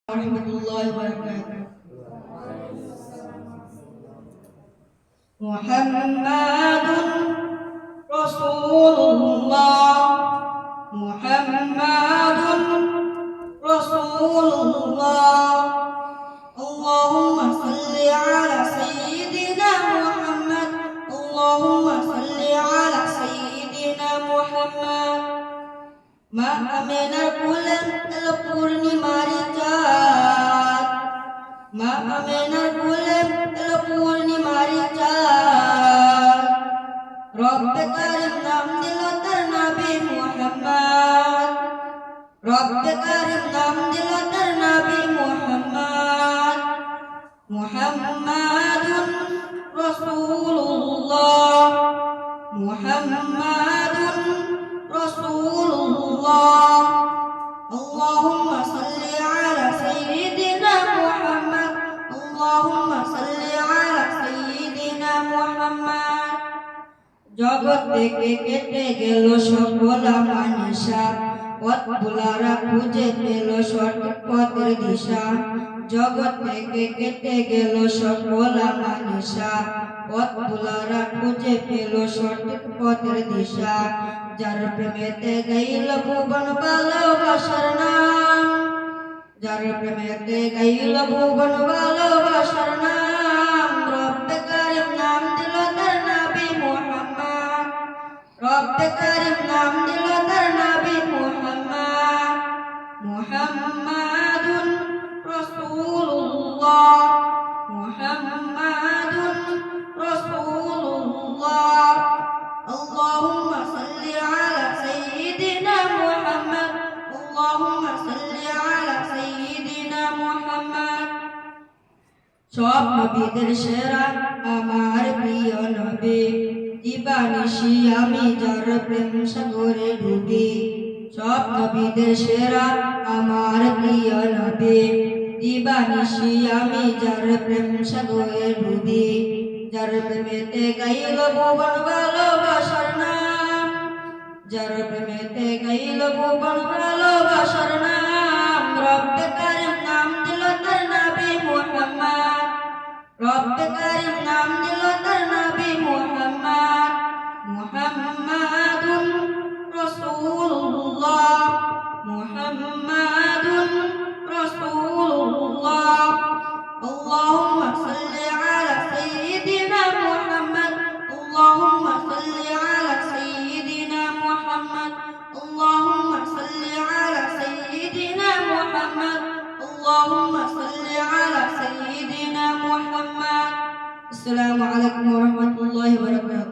warahmatullahi wabarakatuh. Muhammadun Rasulullah, Muhammadun Rasulullah. Allahumma salli ala sayyidina Muhammad, Allahumma salli ala sayyidina Muhammad. Ma aminar bulan al-purnimar চাঁদ, মা আমেনার কোলে এলো পূর্ণিমার চাঁদ। রব্বে কারিম নাম দিল তার নবী মুহাম্মদ, রব্বে কারিম নাম দিল তার নবী মুহাম্মদ। মুহাম্মাদুন রাসূলুল্লাহ, মুহাম্মাদুন রাসূলুল্লাহ। Allahumma salli ala sayyidina Muhammad, Allahumma salli ala sayyidina Muhammad. জগৎ থেকে কেটে গেল সকল মানিসা, পথ ভোলারা খুঁজে পেল সঠিক পথের দিশা। জগৎ থেকে কেটে গেল সকল মানিসা, পথ ভোলারা খুঁজে পেল সঠিক পথের দিশা। যার প্রেমেতে গাইল ভুবন ভালোবাসার নাম, যার প্রেমেতে গাইল ভুবন ভালোবাসার নাম। রব্বে কারিম নাম দিল তার নবী মুহাম্মদ, রব্বে কারিম নাম দিল তার নবী মুহাম্মদ। মুহাম্মাদুন রাসূলুল্লাহ, মুহাম্মাদুন রাসূলুল্লাহ। Allahumma salli ala sayyidina Muhammad, Allahumma salli ala sayyidina Muhammad. সব নবীদের সেরা আমার প্রিয় নবী, দিবানিশি আমি যার প্রেম সাগরে ডুবি। সব নবীদের সেরা আমার প্রিয় নবী, দিবানিশি আমি যার প্রেম সাগরে ডুবি। যার প্রেমেতে গাইল ভুবন ভালোবাসার নাম, যার প্রেমেতে গাইল ভুবন ভালোবাসার নাম। রব্বে কারিম নাম দিল তার নবী মুহাম্মদ, রব্বে কারিম নাম দিল তার নবী মুহাম্মদ। মুহাম্মাদুন রাসূলুল্লাহ, মুহাম্মাদুন রাসূলুল্লাহ। Allahumma salli ala sayyidina Muhammad, Allahumma salli ala sayyidina Muhammad, Allahumma salli ala sayyidina Muhammad, Allahumma salli ala sayyidina Muhammad. Assalamualaikum warahmatullahi wabarakatuh.